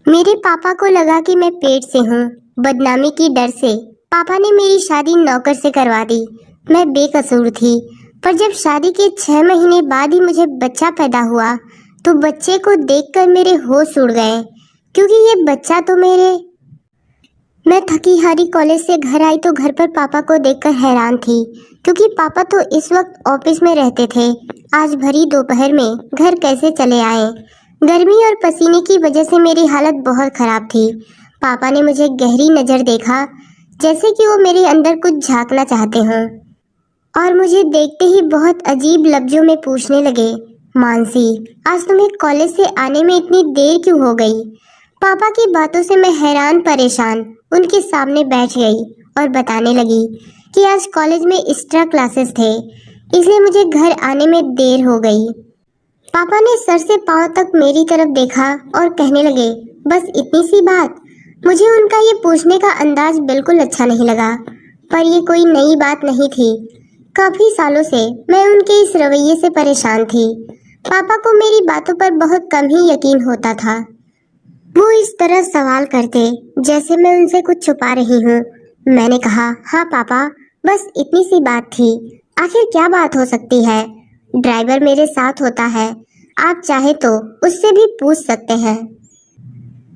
मेरे पापा को लगा कि मैं पेट से हूँ। बदनामी की डर से पापा ने मेरी शादी नौकर से करवा दी। मैं बेकसूर थी, पर जब शादी के 6 महीने बाद ही मुझे बच्चा पैदा हुआ तो बच्चे को देखकर मेरे होश उड़ गए, क्योंकि ये बच्चा तो मैं थकी हारी कॉलेज से घर आई तो घर पर पापा को देखकर हैरान थी, क्योंकि पापा तो इस वक्त ऑफिस में रहते थे। आज भरी दोपहर में घर कैसे चले आए? गर्मी और पसीने की वजह से मेरी हालत बहुत खराब थी। पापा ने मुझे गहरी नज़र देखा, जैसे कि वो मेरे अंदर कुछ झांकना चाहते हों, और मुझे देखते ही बहुत अजीब लफ्जों में पूछने लगे, मानसी, आज तुम्हें कॉलेज से आने में इतनी देर क्यों हो गई? पापा की बातों से मैं हैरान परेशान उनके सामने बैठ गई और बताने लगी कि आज कॉलेज में एक्स्ट्रा क्लासेस थे, इसलिए मुझे घर आने में देर हो गई। पापा ने सर से पांव तक मेरी तरफ देखा और कहने लगे, बस इतनी सी बात? मुझे उनका ये पूछने का अंदाज बिल्कुल अच्छा नहीं लगा, पर ये कोई नई बात नहीं थी। काफी सालों से मैं उनके इस रवैये से परेशान थी। पापा को मेरी बातों पर बहुत कम ही यकीन होता था। वो इस तरह सवाल करते जैसे मैं उनसे कुछ छुपा रही हूँ। मैंने कहा, हाँ पापा, बस इतनी सी बात थी। आखिर क्या बात हो सकती है? ड्राइवर मेरे साथ होता है, आप चाहे तो उससे भी पूछ सकते हैं।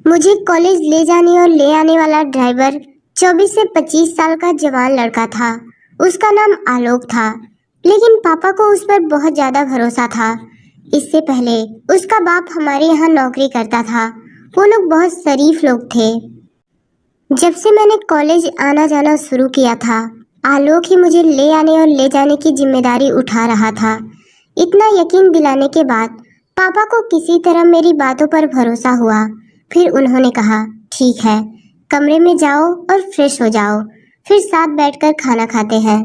मुझे कॉलेज ले जाने और ले आने वाला ड्राइवर 24 से 25 साल का जवान लड़का था। उसका नाम आलोक था, लेकिन पापा को उस पर बहुत ज़्यादा भरोसा था। इससे पहले उसका बाप हमारे यहाँ नौकरी करता था। वो लोग बहुत शरीफ लोग थे। जब से मैंने कॉलेज आना जाना शुरू किया था, आलोक ही मुझे ले आने और ले जाने की जिम्मेदारी उठा रहा था। इतना यकीन दिलाने के बाद पापा को किसी तरह मेरी बातों पर भरोसा हुआ। फिर उन्होंने कहा, ठीक है, कमरे में जाओ और फ्रेश हो जाओ, फिर साथ बैठकर खाना खाते हैं।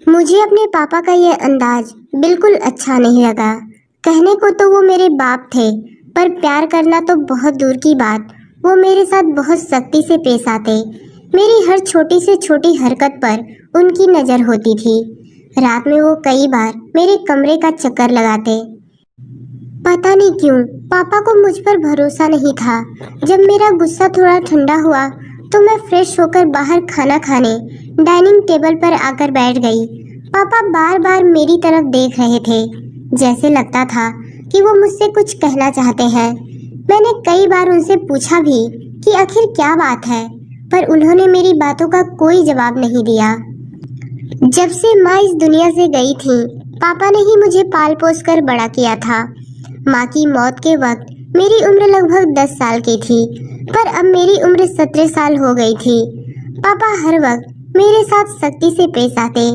मुझे अपने पापा का यह अंदाज बिल्कुल अच्छा नहीं लगा। कहने को तो वो मेरे बाप थे, पर प्यार करना तो बहुत दूर की बात, वो मेरे साथ बहुत सख्ती से पेश आते। मेरी हर छोटी से छोटी हरकत पर उनकी नज़र होती थी। रात में वो कई बार मेरे कमरे का चक्कर लगाते। पता नहीं क्यों पापा को मुझ पर भरोसा नहीं था। जब मेरा गुस्सा थोड़ा ठंडा हुआ तो मैं फ्रेश होकर बाहर खाना खाने डाइनिंग टेबल पर आकर बैठ गई। पापा बार बार मेरी तरफ देख रहे थे, जैसे लगता था कि वो मुझसे कुछ कहना चाहते हैं। मैंने कई बार उनसे पूछा भी कि आखिर क्या बात है, पर उन्होंने मेरी बातों का कोई जवाब नहीं दिया। जब से माँ इस दुनिया से गई थी, पापा ने ही मुझे पाल पोस कर बड़ा किया था। माँ की मौत के वक्त मेरी उम्र लगभग 10 साल की थी, पर अब मेरी उम्र 17 साल हो गई थी। पापा हर वक्त मेरे साथ सख्ती से पेश आते।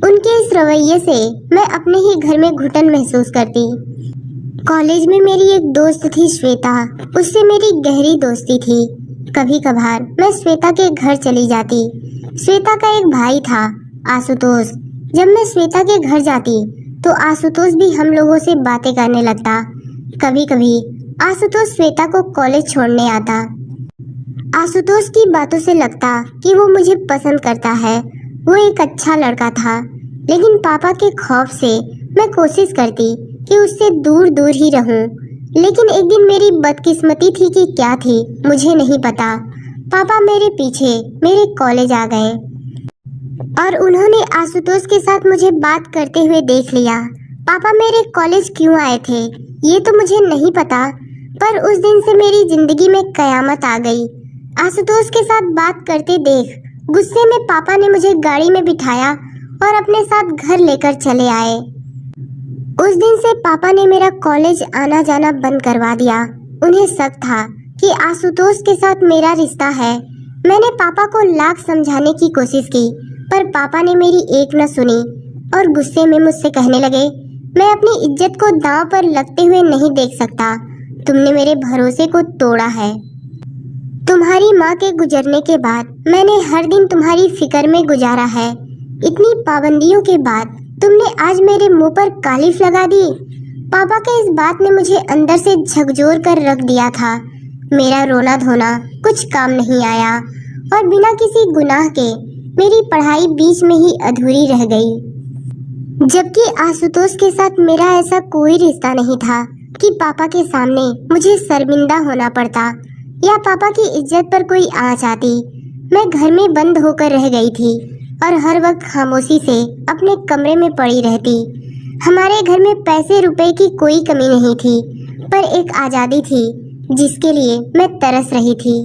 उनके इस रवैये से मैं अपने ही घर में घुटन महसूस करती। कॉलेज में मेरी एक दोस्त थी श्वेता, उससे मेरी गहरी दोस्ती थी। कभी कभार मैं श्वेता के घर चली जाती। श्वेता का एक भाई था, आशुतोष। जब मैं श्वेता के घर जाती तो आशुतोष भी हम लोगों से बातें करने लगता। कभी कभी आशुतोष श्वेता को कॉलेज छोड़ने आता। आशुतोष की बातों से लगता कि वो मुझे पसंद करता है। वो एक अच्छा लड़का था, लेकिन पापा के खौफ से मैं कोशिश करती कि उससे दूर दूर ही रहूं। लेकिन एक दिन मेरी बदकिस्मती थी कि क्या थी मुझे नहीं पता। पापा मेरे पीछे मेरे कॉलेज आ गए और उन्होंने आशुतोष के साथ मुझे बात करते हुए देख लिया। पापा मेरे कॉलेज क्यों आए थे ये तो मुझे नहीं पता, पर उस दिन से मेरी जिंदगी में कयामत आ गई। आशुतोष के साथ बात करते देख गुस्से में पापा ने मुझे गाड़ी में बिठाया और अपने साथ घर लेकर चले आए। उस दिन से पापा ने मेरा कॉलेज आना जाना बंद करवा दिया। उन्हें शक था कि आशुतोष के साथ मेरा रिश्ता है। मैंने पापा को लाख समझाने की कोशिश की, पर पापा ने मेरी एक न सुनी और गुस्से में मुझसे कहने लगे, मैं अपनी इज्जत को दांव पर लगते हुए नहीं देख सकता। तुमने मेरे भरोसे को तोड़ा है। तुम्हारी माँ के गुजरने के बाद मैंने हर दिन तुम्हारी फिक्र में गुजारा है। इतनी पाबंदियों के बाद तुमने आज मेरे मुंह पर कालिफ लगा दी। पापा के इस बात ने मुझे अंदर से झकझोर कर रख दिया था। मेरा रोना धोना कुछ काम नहीं आया और बिना किसी गुनाह के मेरी पढ़ाई बीच में ही अधूरी रह गई। जबकि आशुतोष के साथ मेरा ऐसा कोई रिश्ता नहीं था। कि पापा के सामने मुझे शर्मिंदा होना पड़ता या पापा की इज्जत पर कोई आँच आती। मैं घर में बंद होकर रह गई थी और हर वक्त खामोशी से अपने कमरे में पड़ी रहती। हमारे घर में पैसे रुपए की कोई कमी नहीं थी, पर एक आज़ादी थी जिसके लिए मैं तरस रही थी।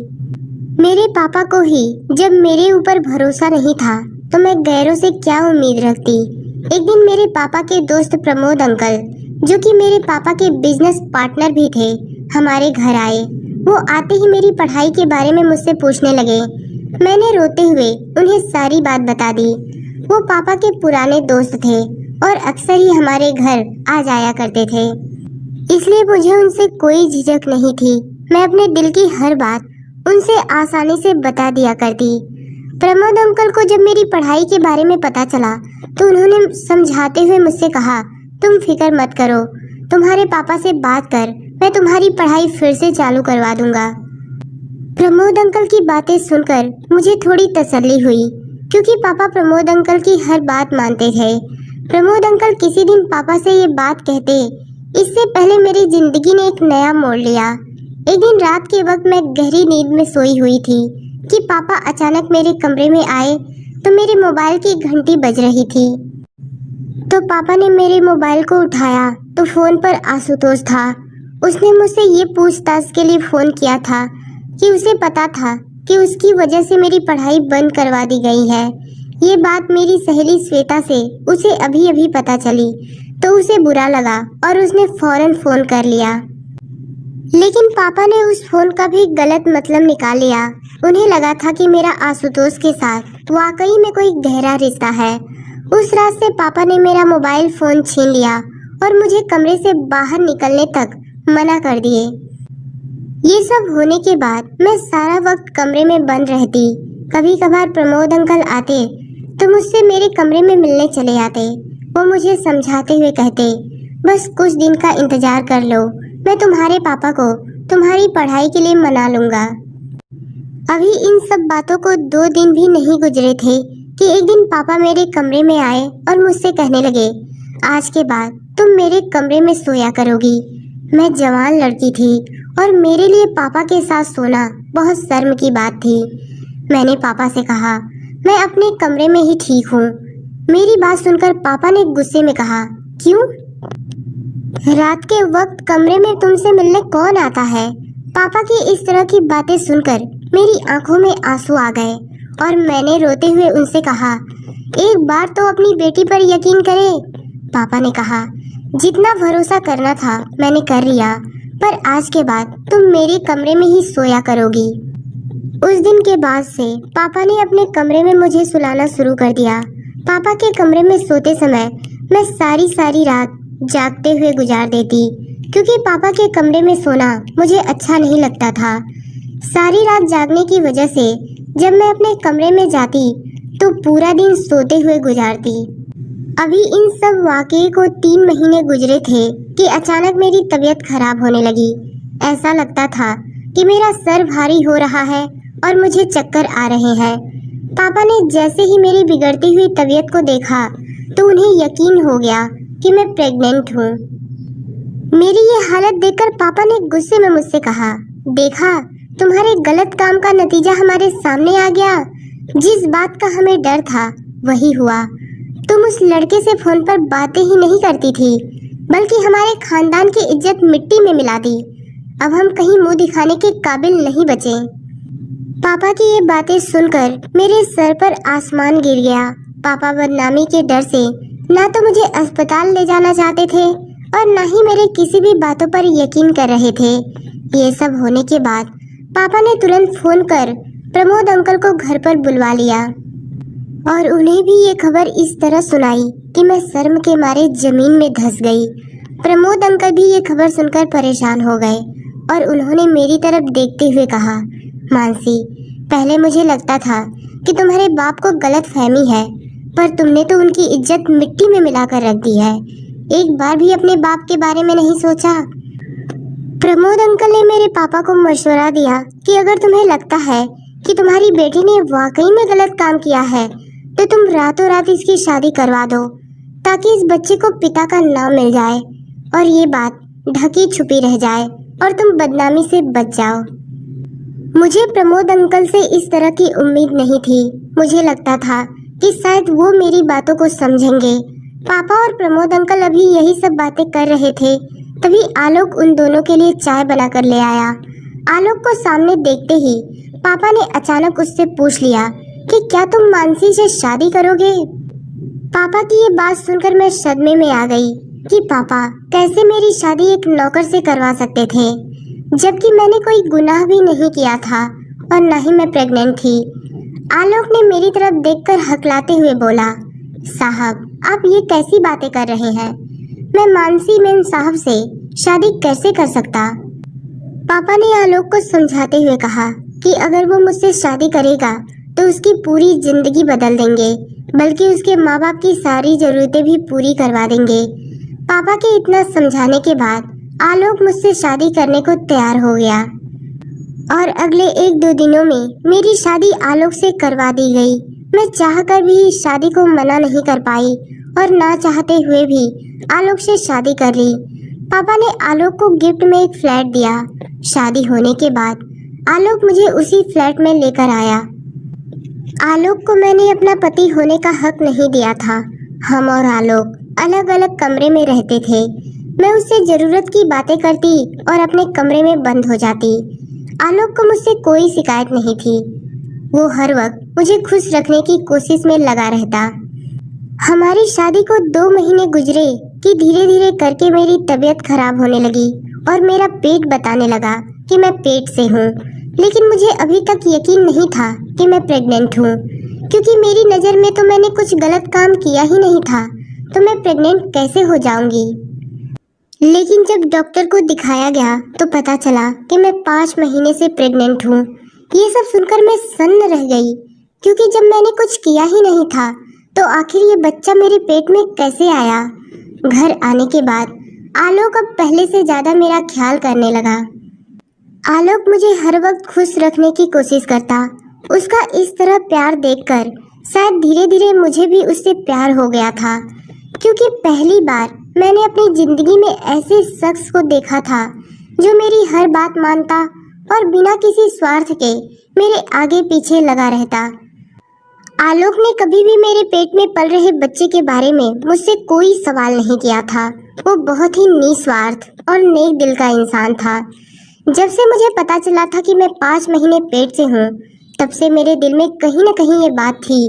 मेरे पापा को ही जब मेरे ऊपर भरोसा नहीं था तो मैं गैरों से क्या उम्मीद रखती। एक दिन मेरे पापा के दोस्त प्रमोद अंकल, जो कि मेरे पापा के बिजनेस पार्टनर भी थे, हमारे घर आए। वो आते ही मेरी पढ़ाई के बारे में मुझसे पूछने लगे। मैंने रोते हुए उन्हें सारी बात बता दी। वो पापा के पुराने दोस्त थे और अक्सर ही हमारे घर आ जाया करते थे, इसलिए मुझे उनसे कोई झिझक नहीं थी। मैं अपने दिल की हर बात उनसे आसानी से बता दिया करती। प्रमोद अंकल को जब मेरी पढ़ाई के बारे में पता चला तो उन्होंने समझाते हुए मुझसे कहा, तुम फिक्र मत करो, तुम्हारे पापा से बात कर, मैं तुम्हारी पढ़ाई फिर से चालू करवा दूंगा। प्रमोद अंकल की बातें सुनकर मुझे थोड़ी तसल्ली हुई, क्योंकि पापा प्रमोद अंकल की हर बात मानते थे। प्रमोद अंकल किसी दिन पापा से ये बात कहते, इससे पहले मेरी जिंदगी ने एक नया मोड़ लिया। एक दिन रात के वक्त मैं गहरी नींद में सोई हुई थी कि पापा अचानक मेरे कमरे में आए तो मेरे मोबाइल की घंटी बज रही थी। तो पापा ने मेरे मोबाइल को उठाया तो फोन पर आशुतोष था। उसने मुझसे ये पूछताछ के लिए फोन किया था कि उसे पता था कि उसकी वजह से मेरी पढ़ाई बंद करवा दी गई है। ये बात मेरी सहेली श्वेता से उसे अभी अभी पता चली तो उसे बुरा लगा और उसने फौरन फोन कर लिया। लेकिन पापा ने उस फोन का भी गलत मतलब निकाल लिया। उन्हें लगा था कि मेरा आशुतोष के साथ वाकई में कोई गहरा रिश्ता है। उस रात से पापा ने मेरा मोबाइल फोन छीन लिया और मुझे कमरे से बाहर निकलने तक मना कर दिए। ये सब होने के बाद मैं सारा वक्त कमरे में बंद रहती। कभी कभार प्रमोद अंकल आते तो मुझसे मेरे कमरे में मिलने चले आते। वो मुझे समझाते हुए कहते, बस कुछ दिन का इंतजार कर लो, मैं तुम्हारे पापा को तुम्हारी पढ़ाई के लिए मना लूंगा। अभी इन सब बातों को 2 दिन भी नहीं गुजरे थे कि एक दिन पापा मेरे कमरे में आए और मुझसे कहने लगे, आज के बाद तुम मेरे कमरे में सोया करोगी। मैं जवान लड़की थी और मेरे लिए पापा के साथ सोना बहुत शर्म की बात थी। मैंने पापा से कहा, मैं अपने कमरे में ही ठीक हूँ। मेरी बात सुनकर पापा ने गुस्से में कहा, क्यों? रात के वक्त कमरे में तुमसे मिलने कौन आता है? पापा की इस तरह की बातें सुनकर मेरी आंखों में आंसू आ गए और मैंने रोते हुए उनसे कहा, एक बार तो अपनी बेटी पर यकीन करें। पापा ने कहा, जितना भरोसा करना था मैंने कर लिया, पर आज के बाद तुम मेरे कमरे में ही सोया करोगी। उस दिन के बाद से पापा ने अपने कमरे में मुझे सुलाना शुरू कर दिया। पापा के कमरे में सोते समय मैं सारी रात जागते हुए गुजार देती, क्योंकि पापा के कमरे में सोना मुझे अच्छा नहीं लगता था। सारी रात जागने की वजह से जब मैं अपने कमरे में जाती तो पूरा दिन सोते हुए गुजारती। अभी इन सब वाक़ये को 3 महीने गुजरे थे कि अचानक मेरी तबीयत खराब होने लगी। ऐसा लगता था कि मेरा सर भारी हो रहा है और मुझे चक्कर आ रहे हैं। पापा ने जैसे ही मेरी बिगड़ती हुई तबीयत को देखा तो उन्हें यकीन हो गया कि मैं प्रेग्नेंट हूँ। मेरी ये हालत देखकर पापा ने गुस्से में मुझसे कहा, देखा, तुम्हारे गलत काम का नतीजा हमारे सामने आ गया। जिस बात का हमें डर था वही हुआ। तुम उस लड़के से फोन पर बातें ही नहीं करती थी, बल्कि हमारे खानदान की इज्जत मिट्टी में मिला दी। अब हम कहीं मुंह दिखाने के काबिल नहीं बचे। पापा की ये बातें सुनकर मेरे सर पर आसमान गिर गया। पापा बदनामी के डर से ना तो मुझे अस्पताल ले जाना चाहते थे और ना ही मेरे किसी भी बातों पर यकीन कर रहे थे। ये सब होने के बाद पापा ने तुरंत फोन कर प्रमोद अंकल को घर पर बुलवा लिया और उन्हें भी ये खबर इस तरह सुनाई कि मैं शर्म के मारे जमीन में धंस गई। प्रमोद अंकल भी ये खबर सुनकर परेशान हो गए और उन्होंने मेरी तरफ देखते हुए कहा, मानसी, पहले मुझे लगता था कि तुम्हारे बाप को गलत फहमी है, पर तुमने तो उनकी इज्जत मिट्टी में मिलाकर रख दी है। एक बार भी अपने बाप के बारे में नहीं सोचा। प्रमोद अंकल ने मेरे पापा को मशवरा दिया कि अगर तुम्हें लगता है कि तुम्हारी बेटी ने वाकई में गलत काम किया है तो तुम रातों रात इसकी शादी करवा दो, ताकि इस बच्चे को पिता का नाम मिल जाए। और ये बात ढकी छुपी रह जाए और तुम बदनामी से बच जाओ। मुझे प्रमोद अंकल से इस तरह की उम्मीद नहीं थी। मुझे लगता था कि शायद वो मेरी बातों को समझेंगे। पापा और प्रमोद अंकल अभी यही सब बातें कर रहे थे, तभी आलोक उन दोनों के लिए चाय बनाकर ले आया। आलोक को सामने देखते ही पापा ने अचानक उससे पूछ लिया कि क्या तुम मानसी से शादी करोगे? पापा की ये बात सुनकर मैं सदमे में आ गई कि पापा कैसे मेरी शादी एक नौकर से करवा सकते थे, जबकि मैंने कोई गुनाह भी नहीं किया था और न ही मैं प्रेग्नेंट थी। आलोक ने मेरी तरफ देखकर हकलाते हुए बोला, साहब आप ये कैसी बातें कर रहे हैं? मैं मानसी मेम साहब से शादी कैसे कर सकता? पापा ने आलोक को समझाते हुए कहा कि अगर वो मुझसे शादी करेगा तो उसकी पूरी जिंदगी बदल देंगे, बल्कि उसके माँ बाप की सारी जरूरतें भी पूरी करवा देंगे। पापा के इतना समझाने के बाद आलोक मुझसे शादी करने को तैयार हो गया और अगले 1-2 दिनों में मेरी शादी आलोक से करवा दी गई। मैं चाहकर भी शादी को मना नहीं कर पाई और ना चाहते हुए भी आलोक से शादी कर ली। पापा ने आलोक को गिफ्ट में एक फ्लैट दिया। शादी होने के बाद आलोक मुझे उसी फ्लैट में लेकर आया। आलोक को मैंने अपना पति होने का हक नहीं दिया था। हम और आलोक अलग अलग कमरे में रहते थे। मैं उससे जरूरत की बातें करती और अपने कमरे में बंद हो जाती। आलोक को मुझसे कोई शिकायत नहीं थी। वो हर वक्त मुझे खुश रखने की कोशिश में लगा रहता। हमारी शादी को 2 महीने गुजरे कि धीरे धीरे करके मेरी तबीयत खराब होने लगी और मेरा पेट बताने लगा कि मैं पेट से हूँ। लेकिन मुझे अभी तक यकीन नहीं था कि मैं प्रेग्नेंट हूँ, क्योंकि मेरी नज़र में तो मैंने कुछ गलत काम किया ही नहीं था, तो मैं प्रेग्नेंट कैसे हो जाऊंगी। लेकिन जब डॉक्टर को दिखाया गया तो पता चला कि मैं 5 महीने से प्रेग्नेंट हूँ। ये सब सुनकर मैं सन्न रह गई, क्योंकि जब मैंने कुछ किया ही नहीं था तो आखिर ये बच्चा मेरे पेट में कैसे आया। घर आने के बाद आलोक अब पहले से ज़्यादा मेरा ख्याल करने लगा। आलोक मुझे हर वक्त खुश रखने की कोशिश करता। उसका इस तरह प्यार देखकर शायद धीरे धीरे मुझे भी उससे प्यार हो गया था, क्योंकि पहली बार मैंने अपनी ज़िंदगी में ऐसे शख्स को देखा था जो मेरी हर बात मानता और बिना किसी स्वार्थ के मेरे आगे पीछे लगा रहता। आलोक ने कभी भी मेरे पेट में पल रहे बच्चे के बारे में मुझसे कोई सवाल नहीं किया था। वो बहुत ही निस्वार्थ और नेक दिल का इंसान था। जब से मुझे पता चला था कि मैं 5 महीने पेट से हूँ, तब से मेरे दिल में कहीं न कहीं ये बात थी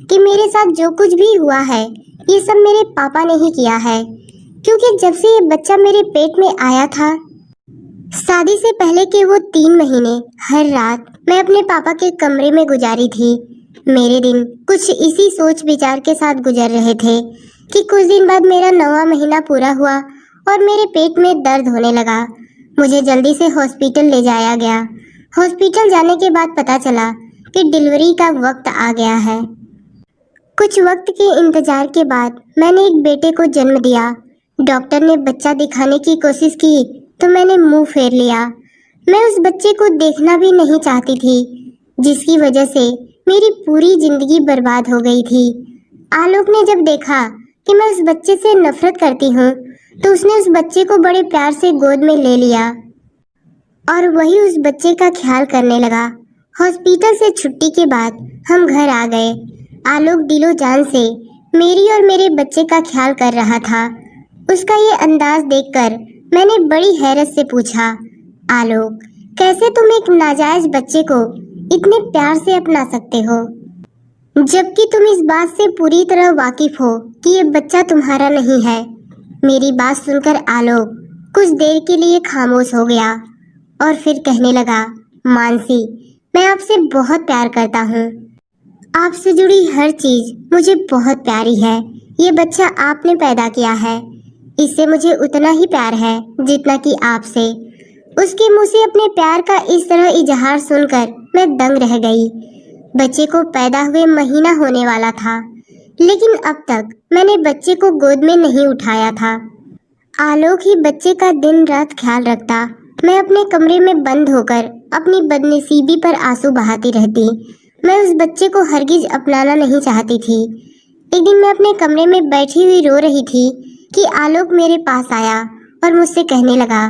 कि मेरे साथ जो कुछ भी हुआ है ये सब मेरे पापा ने ही किया है, क्योंकि जब से ये बच्चा मेरे पेट में आया था, शादी से पहले के वो 3 महीने हर रात मैं अपने पापा के कमरे में गुजारी थी। मेरे दिन कुछ इसी सोच विचार के साथ गुजर रहे थे कि कुछ दिन बाद मेरा 9वां महीना पूरा हुआ और मेरे पेट में दर्द होने लगा। मुझे जल्दी से हॉस्पिटल ले जाया गया। हॉस्पिटल जाने के बाद पता चला कि डिलीवरी का वक्त आ गया है। कुछ वक्त के इंतजार के बाद मैंने एक बेटे को जन्म दिया। डॉक्टर ने बच्चा दिखाने की कोशिश की तो मैंने मुंह फेर लिया। मैं उस बच्चे को देखना भी नहीं चाहती थी, जिसकी वजह से मेरी पूरी जिंदगी बर्बाद हो गई थी। आलोक ने जब देखा कि मैं उस बच्चे से नफरत करती हूँ तो उसने उस बच्चे को बड़े प्यार से गोद में ले लिया और वही उस बच्चे का ख्याल करने लगा। हॉस्पिटल से छुट्टी के बाद हम घर आ गए। आलोक दिलो जान से मेरी और मेरे बच्चे का ख्याल कर रहा था। उसका ये अंदाज देखकर मैंने बड़ी हैरत से पूछा, आलोक कैसे तुम एक नाजायज बच्चे को इतने प्यार से अपना सकते हो, जबकि तुम इस बात से पूरी तरह वाकिफ हो कि ये बच्चा तुम्हारा नहीं है। मेरी बात सुनकर आलोक कुछ देर के लिए खामोश हो गया और फिर कहने लगा, मानसी मैं आपसे बहुत प्यार करता हूँ। आपसे जुड़ी हर चीज मुझे बहुत प्यारी है। ये बच्चा आपने पैदा किया है, इससे मुझे उतना ही प्यार है जितना कि आपसे। उसके मुंह से अपने प्यार का इस तरह इजहार सुनकर मैं दंग रह गई। बच्चे को पैदा हुए महीना होने वाला था, लेकिन अब तक मैंने बच्चे को गोद में नहीं उठाया था। आलोक ही बच्चे का दिन रात ख्याल रखता। मैं अपने कमरे में बंद होकर अपनी बदनसीबी पर आंसू बहाती रहती। मैं उस बच्चे को हरगिज अपनाना नहीं चाहती थी। एक दिन मैं अपने कमरे में बैठी हुई रो रही थी कि आलोक मेरे पास आया और मुझसे कहने लगा,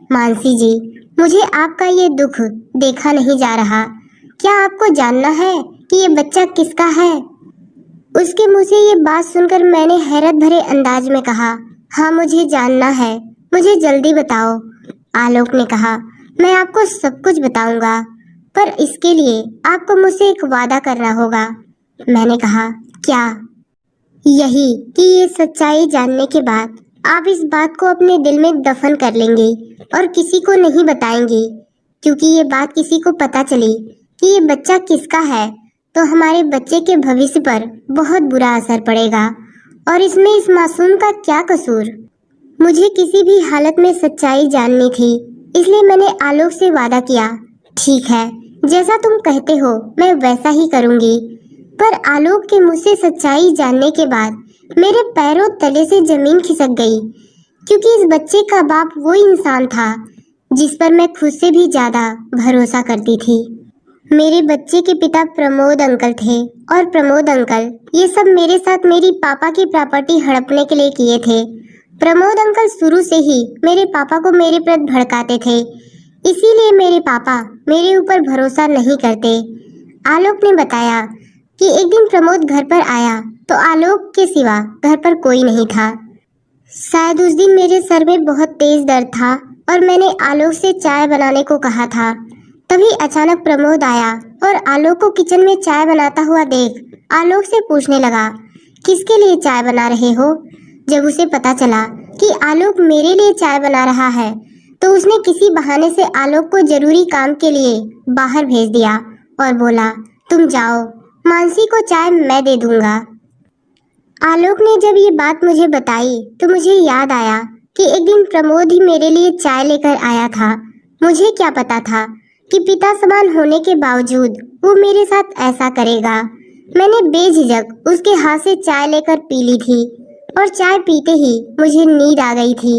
मानसी जी, मुझे आपका ये दुख देखा नहीं जा रहा। क्या आपको जानना है कि ये बच्चा किसका है? उसके मुंह से ये बात सुनकर मैंने हैरत भरे अंदाज में कहा, हाँ मुझे जानना है, मुझे जल्दी बताओ। आलोक ने कहा, मैं आपको सब कुछ बताऊंगा, पर इसके लिए आपको मुझसे एक वादा करना होगा। मैंने कहा, क्या? यही कि ये सच्चाई जानने के बाद आप इस बात को अपने दिल में दफन कर लेंगे और किसी को नहीं बताएंगे, क्योंकि ये बात किसी को पता चली कि ये बच्चा किसका है तो हमारे बच्चे के भविष्य पर बहुत बुरा असर पड़ेगा। और इसमें इस मासूम का क्या कसूर? मुझे किसी भी हालत में सच्चाई जाननी थी, इसलिए मैंने आलोक से वादा किया, ठीक है, जैसा तुम कहते हो मैं वैसा ही करूंगी। पर आलोक के मुंह से सच्चाई जानने के बाद मेरे पैरों तले से जमीन खिसक गई, क्योंकि इस बच्चे का बाप वो इंसान था जिस पर मैं खुद से भी ज्यादा भरोसा करती थी। मेरे बच्चे के पिता प्रमोद अंकल थे, और प्रमोद अंकल ये सब मेरे साथ मेरी पापा की प्रॉपर्टी हड़पने के लिए किए थे। प्रमोद अंकल शुरू से ही मेरे पापा को मेरे प्रति भड़काते थे, इसीलिए मेरे पापा मेरे ऊपर भरोसा नहीं करते। आलोक ने बताया कि एक दिन प्रमोद घर पर आया तो आलोक के सिवा घर पर कोई नहीं था। शायद उस दिन मेरे सर में बहुत तेज दर्द था और मैंने आलोक से चाय बनाने को कहा था। तभी अचानक प्रमोद आया और आलोक को किचन में चाय बनाता हुआ देख आलोक से पूछने लगा, किसके लिए चाय बना रहे हो? जब उसे पता चला कि आलोक मेरे लिए चाय बना रहा है तो उसने किसी बहाने से आलोक को जरूरी काम के लिए बाहर भेज दिया और बोला, तुम जाओ, मानसी को चाय मैं दे दूंगा। आलोक ने जब ये बात मुझे बताई तो मुझे याद आया कि एक दिन प्रमोद ही मेरे लिए चाय लेकर आया था। मुझे क्या पता था कि पिता समान होने के बावजूद वो मेरे साथ ऐसा करेगा। मैंने बेझिझक उसके हाथ से चाय लेकर पी ली थी और चाय पीते ही मुझे नींद आ गई थी।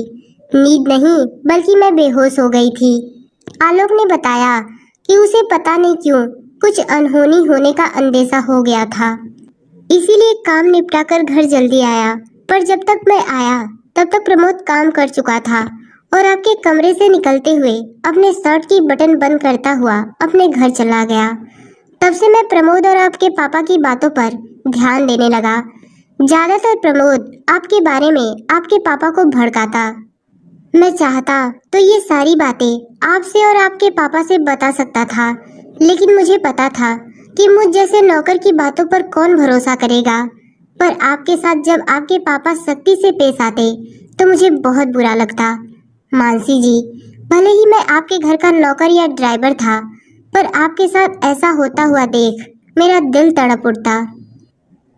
नींद नहीं बल्कि मैं बेहोश हो गई थी। आलोक ने बताया कि उसे पता नहीं क्यों कुछ अनहोनी होने का अंदेशा हो गया था, इसीलिए काम निपटाकर घर जल्दी आया। पर जब तक मैं आया तब तक प्रमोद काम कर चुका था और आपके कमरे से निकलते हुए अपने शर्ट की बटन बंद करता हुआ अपने घर चला गया। तब से मैं प्रमोद और आपके पापा की बातों पर ध्यान देने लगा। ज्यादातर प्रमोद आपके बारे में आपके पापा को भड़काता। मैं चाहता तो ये सारी बातें आपसे और आपके पापा से बता सकता था, लेकिन मुझे पता था कि मुझ जैसे नौकर की बातों पर कौन भरोसा करेगा। पर आपके साथ जब आपके पापा सख्ती से पेश आते तो मुझे बहुत बुरा लगता। मानसी जी, भले ही मैं आपके घर का नौकर या ड्राइवर था, पर आपके साथ ऐसा होता हुआ देख मेरा दिल तड़प उठता।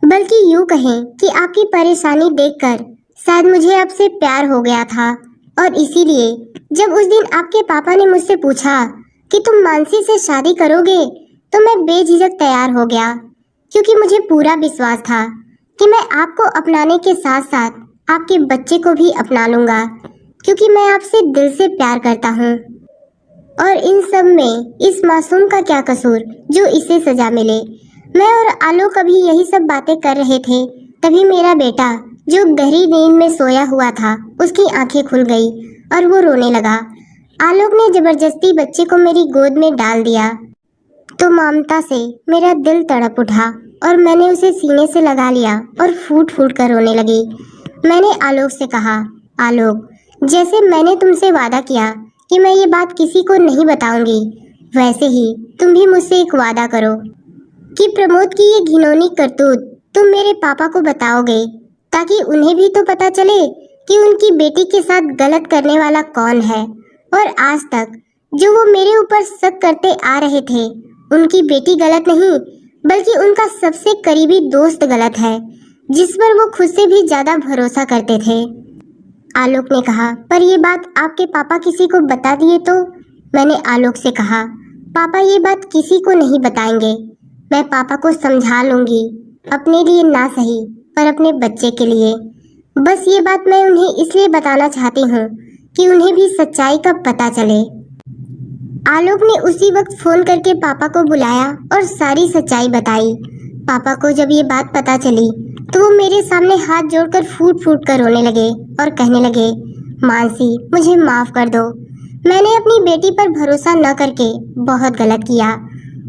बल्कि यूँ कहें कि आपकी परेशानी देखकर शायद मुझे आपसे प्यार हो गया था, और इसीलिए जब उस दिन आपके पापा ने मुझसे पूछा कि तुम मानसी से शादी करोगे तो मैं बेझिझक तैयार हो गया, क्योंकि मुझे पूरा विश्वास था कि मैं आपको अपनाने के साथ साथ आपके बच्चे को भी अपना लूँगा, क्योंकि मैं आपसे दिल से प्यार करता हूँ। और इन सब में इस मासूम का क्या कसूर जो इसे सजा मिले। मैं और आलोक अभी यही सब बातें कर रहे थे, तभी मेरा बेटा जो गहरी नींद में सोया हुआ था उसकी आंखें खुल गई और वो रोने लगा। आलोक ने जबरदस्ती बच्चे को मेरी गोद में डाल दिया तो ममता से मेरा दिल तड़प उठा और मैंने उसे सीने से लगा लिया और फूट फूट कर रोने लगी। मैंने आलोक से कहा, आलोक, जैसे मैंने तुमसे वादा किया कि मैं ये बात किसी को नहीं बताऊंगी, वैसे ही तुम भी मुझसे एक वादा करो कि प्रमोद की ये घिनौनी करतूत तुम मेरे पापा को बताओगे, ताकि उन्हें भी तो पता चले कि उनकी बेटी के साथ गलत करने वाला कौन है। और आज तक जो वो मेरे ऊपर शक करते आ रहे थे, उनकी बेटी गलत नहीं बल्कि उनका सबसे करीबी दोस्त गलत है, जिस पर वो खुद से भी ज्यादा भरोसा करते थे। आलोक ने कहा, पर ये बात आपके पापा किसी को बता दिए तो? मैंने आलोक से कहा, पापा ये बात किसी को नहीं बताएंगे। मैं पापा को समझा लूंगी, अपने लिए ना सही पर अपने बच्चे के लिए। बस ये बात मैं उन्हें इसलिए बताना चाहती हूँ कि उन्हें भी सच्चाई का पता चले। आलोक ने उसी वक्त फोन करके पापा को बुलाया और सारी सच्चाई बताई। पापा को जब ये बात पता चली तो वो मेरे सामने हाथ जोड़कर फूट फूट कर रोने लगे और कहने लगे, मानसी, मुझे माफ कर दो। मैंने अपनी बेटी पर भरोसा न करके बहुत गलत किया,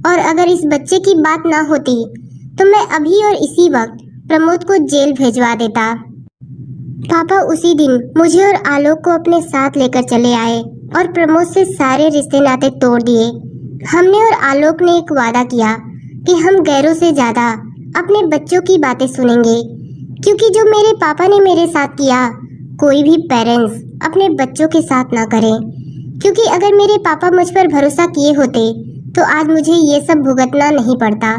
और अगर इस बच्चे की बात ना होती तो मैं अभी और इसी वक्त प्रमोद को जेल भेजवा देता। पापा उसी दिन मुझे और आलोक को अपने साथ लेकर चले आए और प्रमोद से सारे रिश्ते नाते तोड़ दिए। हमने और आलोक ने एक वादा किया कि हम गैरों से ज्यादा अपने बच्चों की बातें सुनेंगे, क्योंकि जो मेरे पापा ने मेरे साथ किया कोई भी पेरेंट्स अपने बच्चों के साथ ना करें। क्योंकि अगर मेरे पापा मुझ पर भरोसा किए होते तो आज मुझे ये सब भुगतना नहीं पड़ता।